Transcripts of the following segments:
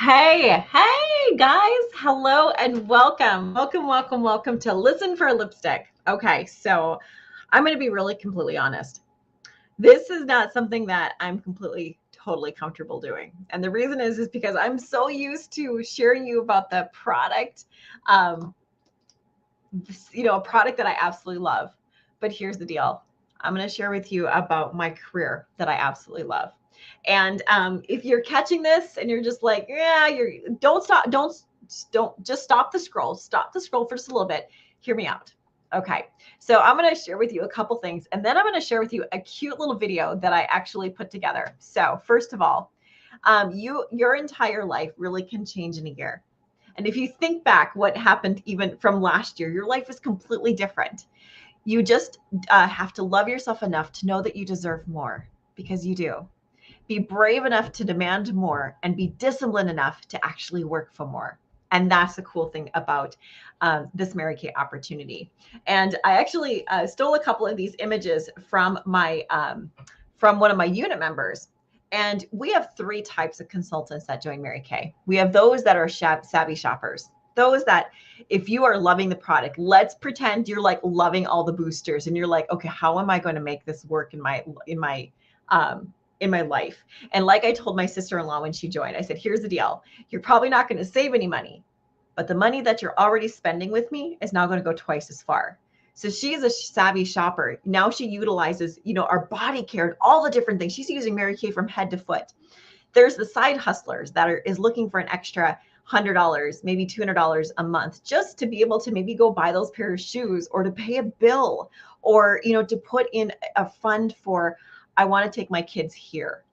Hey guys, hello and welcome to Listen for Lipstick. Okay, so I'm going to be really completely honest. This is not something that I'm totally comfortable doing. And the reason is because I'm so used to sharing you about the product, um, a product that I absolutely love. But here's the deal. I'm going to share with you about my career that I absolutely love. And if you're catching this and you're just like, yeah, don't just stop the scroll. Stop the scroll for just a little bit. Hear me out. Okay. So I'm going to share with you a couple things, and then I'm going to share with you a cute little video that I actually put together. So first of all, your entire life really can change in a year. And if you think back what happened even from last year, your life is completely different. You just have to love yourself enough to know that you deserve more, because you do. Be brave enough to demand more and be disciplined enough to actually work for more. And that's the cool thing about this Mary Kay opportunity. And I actually stole a couple of these images from from one of my unit members. And we have three types of consultants that join Mary Kay. We have those that are savvy shoppers. Those that, if you are loving the product, let's pretend you're like loving all the boosters, and you're like, okay, how am I going to make this work in my life? And like I told my sister-in-law when she joined, I said, here's the deal. You're probably not going to save any money, but the money that you're already spending with me is now going to go twice as far. So she is a savvy shopper. Now she utilizes, our body care and all the different things. She's using Mary Kay from head to foot. There's the side hustlers that is looking for an extra $100, maybe $200 a month, just to be able to maybe go buy those pair of shoes, or to pay a bill, or, to put in a fund for, I want to take my kids here,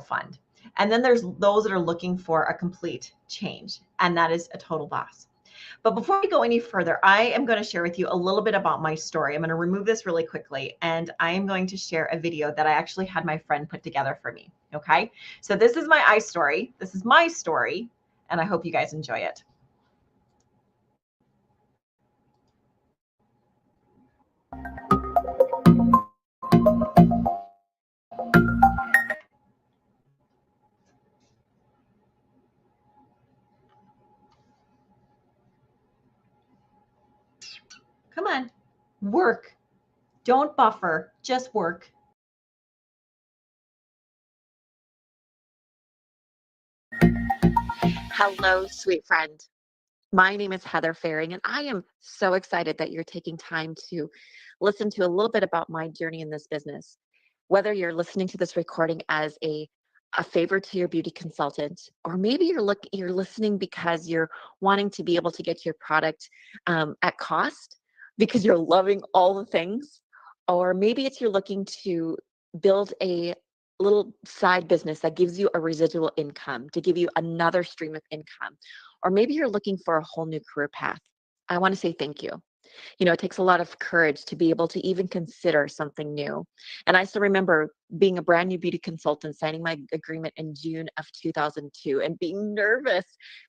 fund. And then there's those that are looking for a complete change, and that is a total boss. But before we go any further, I am going to share with you a little bit about my story. I'm going to remove this really quickly, and I am going to share a video that I actually had my friend put together for me. Okay. So this is my story. This is my story, and I hope you guys enjoy it. Come on, work. Don't buffer, just work. Hello, sweet friend. My name is Heather Faring, and I am so excited that you're taking time to listen to a little bit about my journey in this business. Whether you're listening to this recording as a favor to your beauty consultant, or maybe you're listening because you're wanting to be able to get your product at cost because you're loving all the things, or maybe it's you're looking to build a little side business that gives you a residual income to give you another stream of income, or maybe you're looking for a whole new career path. I want to say thank you. It takes a lot of courage to be able to even consider something new. And I still remember being a brand new beauty consultant, signing my agreement in June of 2002 and being nervous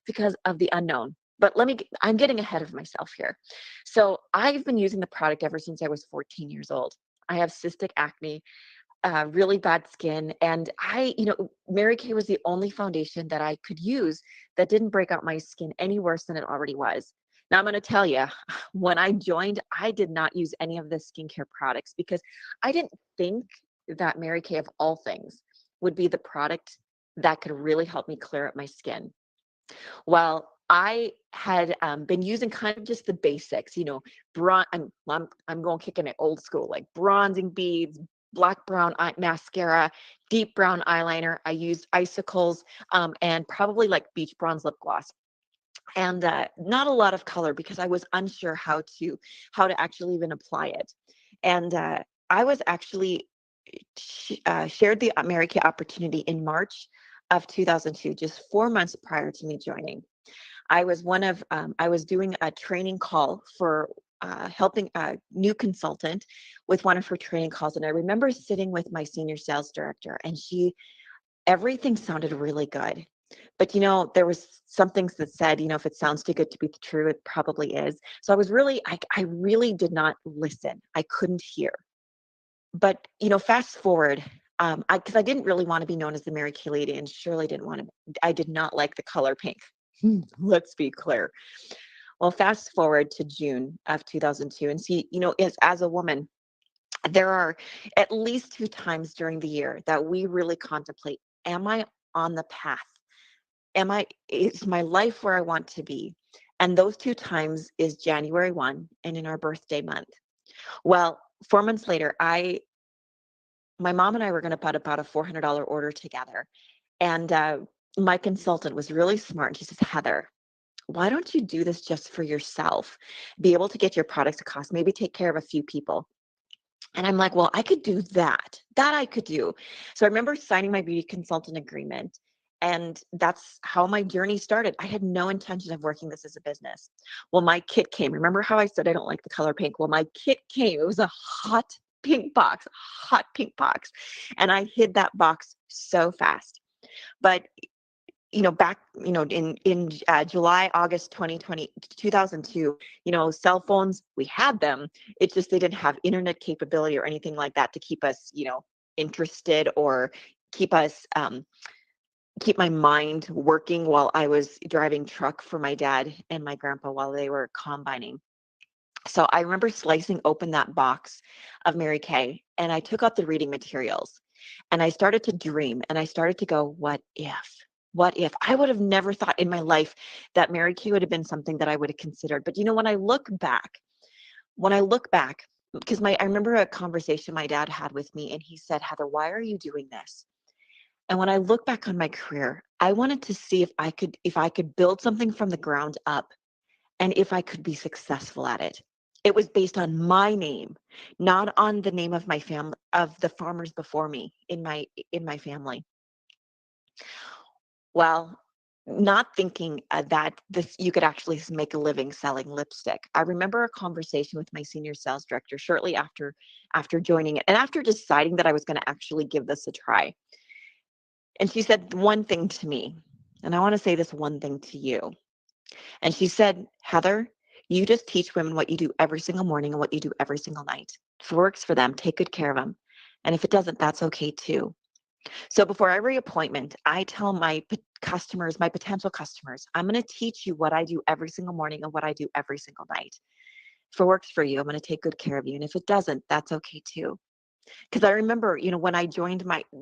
because of the unknown. But I'm getting ahead of myself here. So I've been using the product ever since I was 14 years old. I have cystic acne, really bad skin. And Mary Kay was the only foundation that I could use that didn't break out my skin any worse than it already was. Now, I'm going to tell you, when I joined, I did not use any of the skincare products because I didn't think that Mary Kay, of all things, would be the product that could really help me clear up my skin. Well, I had been using kind of just the basics, I'm going kicking it old school, like bronzing beads, black brown mascara, deep brown eyeliner. I used icicles, and probably like beach bronze lip gloss, and not a lot of color because I was unsure how to actually even apply it. And I was actually shared the Mary Kay opportunity in March of 2002, just 4 months prior to me joining. I was doing a training call for helping a new consultant with one of her training calls. And I remember sitting with my senior sales director, and everything sounded really good. But, there was some things that said, if it sounds too good to be true, it probably is. So I really did not listen. I couldn't hear. But, fast forward, because I didn't really want to be known as the Mary Kay lady, and surely didn't want to. I did not like the color pink. Let's be clear. Well, fast forward to June of 2002, and see, as a woman, there are at least two times during the year that we really contemplate: Am I on the path? Is my life where I want to be? And those two times is January 1 and in our birthday month. Well, 4 months later, my mom and I were going to put about a $400 order together. And my consultant was really smart. And she says, Heather, why don't you do this just for yourself? Be able to get your products to cost, maybe take care of a few people. And I'm like, well, I could do that. That I could do. So I remember signing my beauty consultant agreement. And that's how my journey started. I had no intention of working this as a business. Well, my kit came. Remember how I said I don't like the color pink? Well, my kit came. It was a hot pink box, hot pink box. And I hid that box so fast. But back, in July, August 2020, 2002, cell phones, we had them. It's just they didn't have internet capability or anything like that to keep us, interested, or keep us, keep my mind working while I was driving truck for my dad and my grandpa while they were combining. So I remember slicing open that box of Mary Kay, and I took out the reading materials, and I started to dream, and I started to go, what if? What if? I would have never thought in my life that Mary Kay would have been something that I would have considered. But when I look back, because I remember a conversation my dad had with me, and he said, Heather, why are you doing this? And when I look back on my career, I wanted to see if I could build something from the ground up, and if I could be successful at it. It was based on my name, not on the name of my family, of the farmers before me in my family. Well, not thinking that this you could actually make a living selling lipstick. I remember a conversation with my senior sales director shortly after joining it, and after deciding that I was going to actually give this a try. And she said one thing to me, and I want to say this one thing to you. And she said, Heather, you just teach women what you do every single morning and what you do every single night. If it works for them, take good care of them. And if it doesn't, that's okay too. So before every appointment, I tell my customers, my potential customers, I'm going to teach you what I do every single morning and what I do every single night. If it works for you, I'm going to take good care of you. And if it doesn't, that's okay too. Because I remember, when I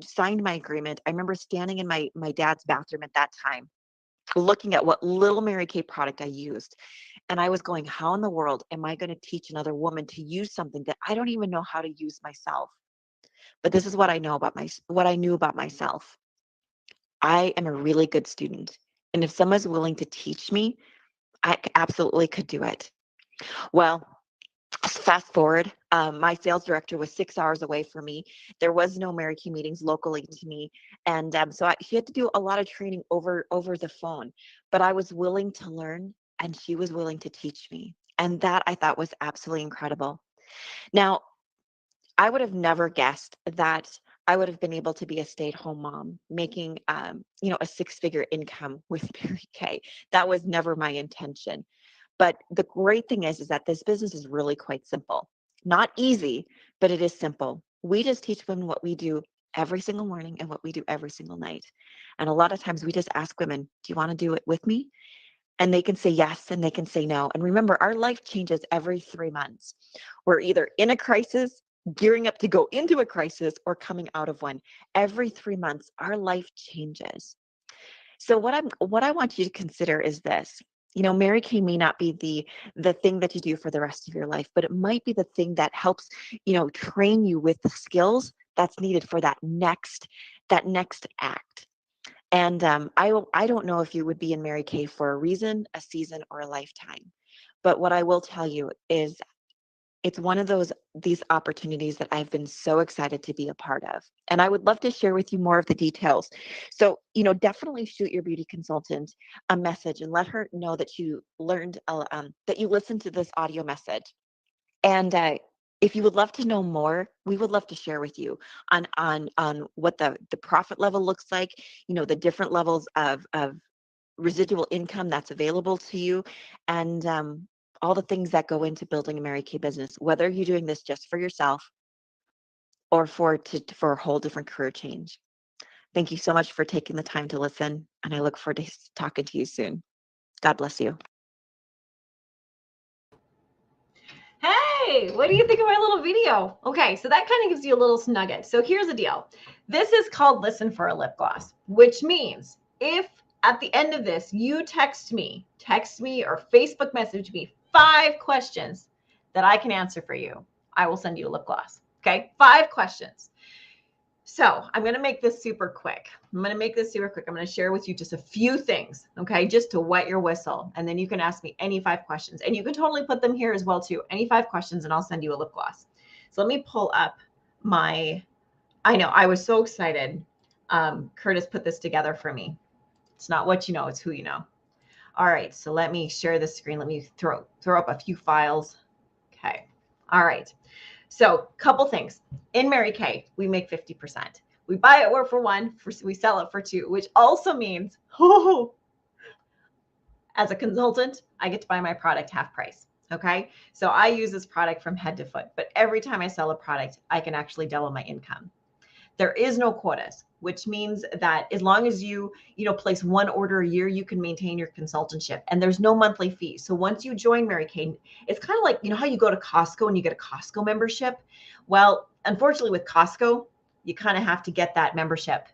signed my agreement, I remember standing in my dad's bathroom at that time, looking at what little Mary Kay product I used. And I was going, how in the world am I going to teach another woman to use something that I don't even know how to use myself? But this is what what I knew about myself. I am a really good student. And if someone's willing to teach me, absolutely could do it. Well, fast forward, my sales director was 6 hours away from me. There was no Mary Kay meetings locally to me. And so she had to do a lot of training over the phone. But I was willing to learn, and she was willing to teach me. And that I thought was absolutely incredible. Now, I would have never guessed that I would have been able to be a stay-at-home mom, making a six-figure income with Mary Kay. That was never my intention. But the great thing is that this business is really quite simple. Not easy, but it is simple. We just teach women what we do every single morning and what we do every single night. And a lot of times we just ask women, do you want to do it with me? And they can say yes and they can say no. And remember, our life changes every 3 months. We're either in a crisis, gearing up to go into a crisis, or coming out of one. Every 3 months, our life changes. So what I want you to consider is this. Mary Kay may not be the thing that you do for the rest of your life, but it might be the thing that helps, train you with the skills that's needed for that next act. And I don't know if you would be in Mary Kay for a reason, a season, or a lifetime. But what I will tell you is it's one of these opportunities that I've been so excited to be a part of. And I would love to share with you more of the details. So, definitely shoot your beauty consultant a message and let her know that you learned, that you listened to this audio message. And if you would love to know more, we would love to share with you on what the profit level looks like, the different levels of residual income that's available to you, and all the things that go into building a Mary Kay business, whether you're doing this just for yourself or for a whole different career change. Thank you so much for taking the time to listen, and I look forward to talking to you soon. God bless you. Hey, what do you think of my little video? Okay, so that kind of gives you a little nugget. So here's the deal. This is called Listen for a Lip Gloss, which means if at the end of this, you text me or Facebook message me 5 questions that I can answer for you, I will send you a lip gloss. Okay, 5 questions. So I'm going to make this super quick. I'm going to share with you just a few things, okay, just to wet your whistle. And then you can ask me any 5 questions. And you can totally put them here as well, too. Any 5 questions, and I'll send you a lip gloss. So let me pull up I know, I was so excited. Curtis put this together for me. It's not what you know, it's who you know. All right, so let me share the screen. Let me throw up a few files. Okay. All right. So couple things. In Mary Kay, we make 50%. We buy it for 1, we sell it for 2, which also means, as a consultant, I get to buy my product half price. Okay. So I use this product from head to foot, but every time I sell a product, I can actually double my income. There is no quotas, which means that as long as you place 1 order a year, you can maintain your consultantship, and there's no monthly fee. So once you join Mary Kay, it's kind of like, how you go to Costco and you get a Costco membership. Well, unfortunately with Costco, you kind of have to get that membership.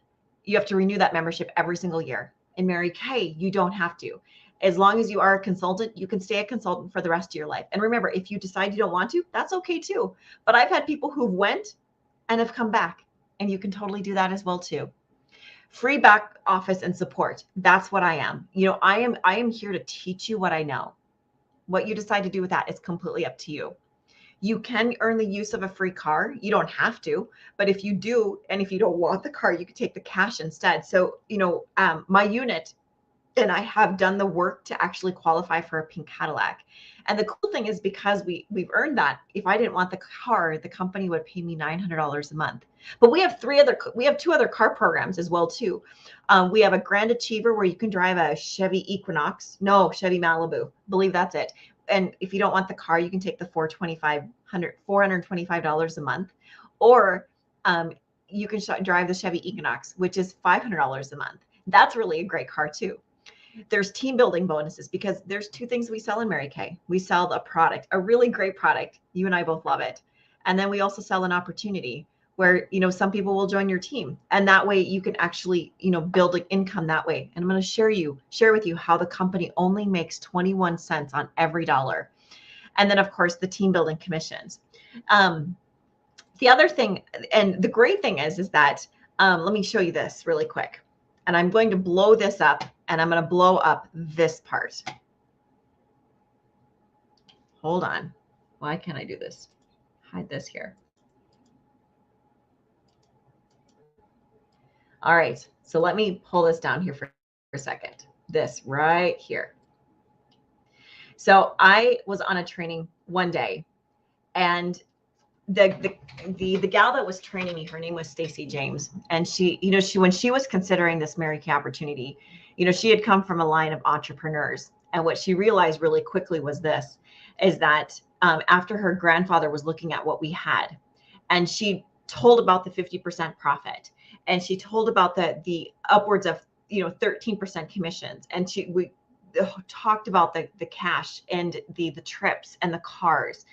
You have to renew that membership every single year. In Mary Kay, you don't have to. As long as you are a consultant, you can stay a consultant for the rest of your life. And remember, if you decide you don't want to, that's okay too. But I've had people who've went and have come back. And you can totally do that as well too. Free back office and support. That's what I am. I am here to teach you what I know. What you decide to do with that is completely up to you. You can earn the use of a free car. You don't have to, but if you do, and if you don't want the car, you can take the cash instead. So, my unit and I have done the work to actually qualify for a pink Cadillac. And the cool thing is, because we've earned that, if I didn't want the car, the company would pay me $900 a month. But we have 2 other car programs as well too. We have a Grand Achiever where you can drive a Chevy Malibu. I believe that's it. And if you don't want the car, you can take the $425 a month, or you can drive the Chevy Equinox, which is $500 a month. That's really a great car too. There's team building bonuses, because there's 2 things we sell in Mary Kay. We sell a product, a really great product. You and I both love it. And then we also sell an opportunity where, some people will join your team, and that way you can actually, build an income that way. And I'm going to share with you how the company only makes 21 cents on every dollar. And then of course the team building commissions. The other thing, and the great thing is that, let me show you this really quick. And I'm going to blow this up, and I'm going to blow up this part. Hold on. Why can't I do this? Hide this here. All right. So let me pull this down here for a second. This right here. So I was on a training one day, and the gal that was training me, her name was Stacy James. And she when she was considering this Mary Kay opportunity, she had come from a line of entrepreneurs. And what she realized really quickly was that after her grandfather was looking at what we had, and she told about the 50% profit, and she told about the upwards of 13% commissions, and we talked about the cash and the trips and the cars.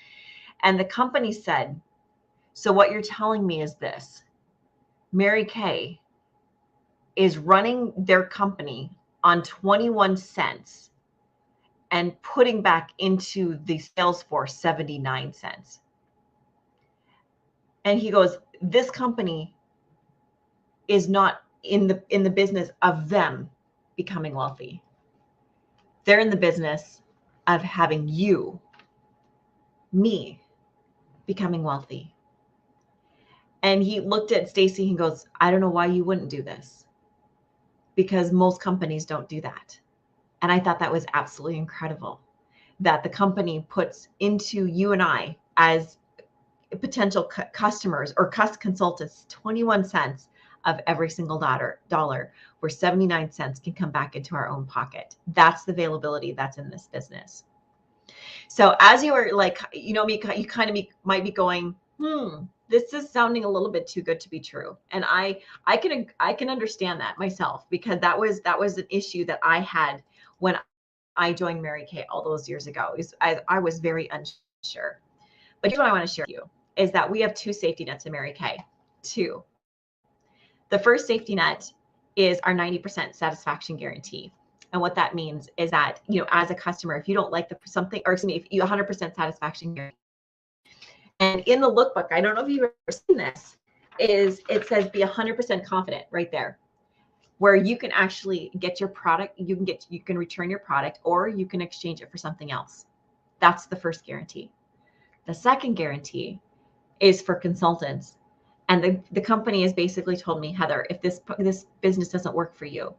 And the company said, so what you're telling me is this: Mary Kay is running their company on 21 cents and putting back into the sales force 79 cents. And he goes, this company is not in the business of them becoming wealthy. They're in the business of having me, becoming wealthy. And he looked at Stacy and goes, I don't know why you wouldn't do this, because most companies don't do that. And I thought that was absolutely incredible, that the company puts into you and I as potential customers or consultants 21 cents of every single dollar, where 79 cents can come back into our own pocket. That's the availability that's in this business. So as you are like, you kind of might be going, this is sounding a little bit too good to be true. And I can understand that myself, because that was an issue that I had when I joined Mary Kay all those years ago. I was very unsure. But here's what I want to share with you is that we have two safety nets in Mary Kay. Two. The first safety net is our 90% satisfaction guarantee. And what that means is that, as a customer, if you don't like something, or excuse me, if you 100% satisfaction guarantee. And in the lookbook, I don't know if you've ever seen this, it says be 100% confident right there, where you can actually get your product, you can return your product, or you can exchange it for something else. That's the first guarantee. The second guarantee is for consultants. And the company has basically told me, Heather, if this business doesn't work for you,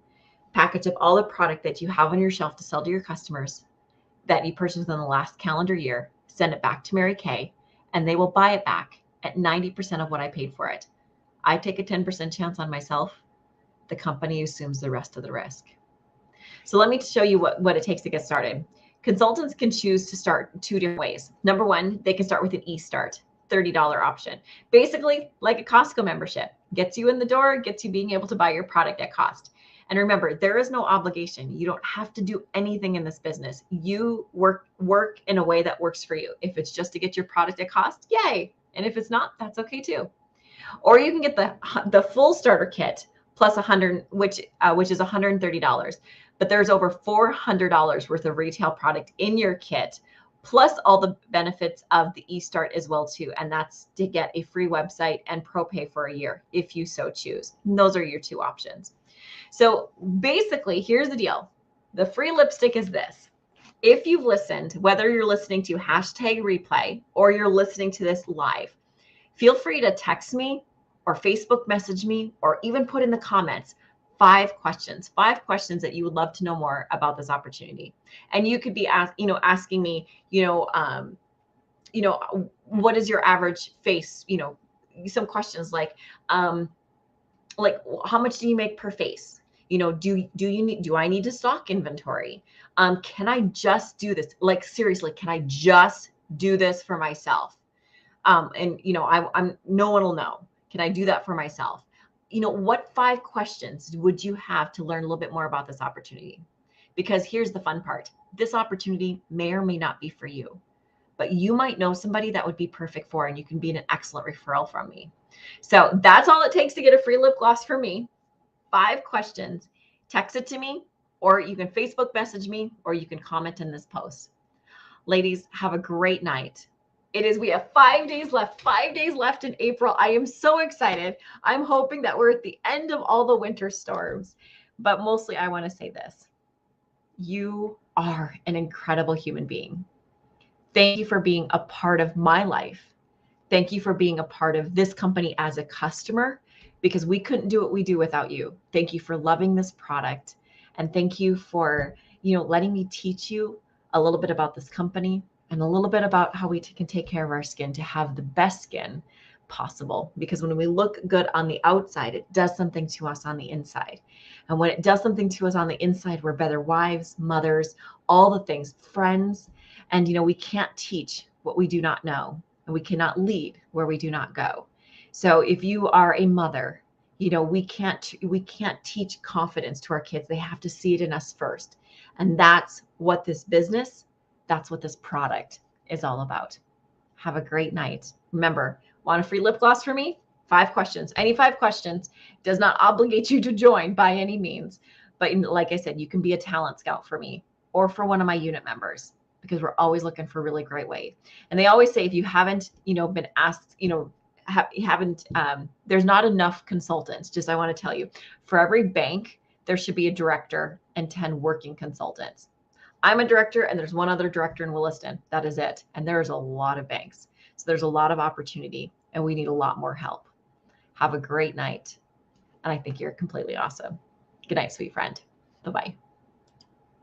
package up all the product that you have on your shelf to sell to your customers that you purchased in the last calendar year, send it back to Mary Kay, and they will buy it back at 90% of what I paid for it. I take a 10% chance on myself. The company assumes the rest of the risk. So let me show you what it takes to get started. Consultants can choose to start two different ways. Number one, they can start with an eStart, $30 option. Basically, like a Costco membership, gets you in the door, gets you being able to buy your product at cost. And remember, there is no obligation. You don't have to do anything in this business. You work in a way that works for you. If it's just to get your product at cost, yay. And if it's not, that's okay too. Or you can get the full starter kit plus $100, which is $130. But there's over $400 worth of retail product in your kit, plus all the benefits of the eStart as well too. And that's to get a free website and ProPay for a year if you so choose. And those are your two options. So basically, here's the deal. The free lipstick is this. If you've listened, whether you're listening to #replay or you're listening to this live, feel free to text me or Facebook message me, or even put in the comments 5 questions that you would love to know more about this opportunity. And you could be asking me, what is your average face? Some questions like how much do you make per face? Do I need to stock inventory? Can I just do this? Like, seriously, can I just do this for myself? I'm no one will know. Can I do that for myself? What 5 questions would you have to learn a little bit more about this opportunity? Because here's the fun part. This opportunity may or may not be for you, but you might know somebody that would be perfect for, and you can be an excellent referral from me. So that's all it takes to get a free lip gloss from me. 5 questions. Text it to me, or you can Facebook message me, or you can comment in this post. Ladies, have a great night. We have 5 days left in April. I am so excited. I'm hoping that we're at the end of all the winter storms, but mostly I want to say this. You are an incredible human being. Thank you for being a part of my life. Thank you for being a part of this company as a customer, because we couldn't do what we do without you. Thank you for loving this product. And thank you for, letting me teach you a little bit about this company and a little bit about how we can take care of our skin to have the best skin possible. Because when we look good on the outside, it does something to us on the inside. And when it does something to us on the inside, we're better wives, mothers, all the things, friends. And, we can't teach what we do not know, and we cannot lead where we do not go. So if you are a mother, we can't teach confidence to our kids. They have to see it in us first. And that's what this business, that's what this product is all about. Have a great night. Remember, want a free lip gloss from me? 5 questions. Any 5 questions. Does not obligate you to join by any means. But like I said, you can be a talent scout for me or for one of my unit members, because we're always looking for really great ways. And they always say, if you haven't, been asked, there's not enough consultants. I want to tell you, for every bank, there should be a director and 10 working consultants. I'm a director, and there's one other director in Williston. That is it. And there's a lot of banks. So there's a lot of opportunity, and we need a lot more help. Have a great night. And I think you're completely awesome. Good night, sweet friend. Bye-bye.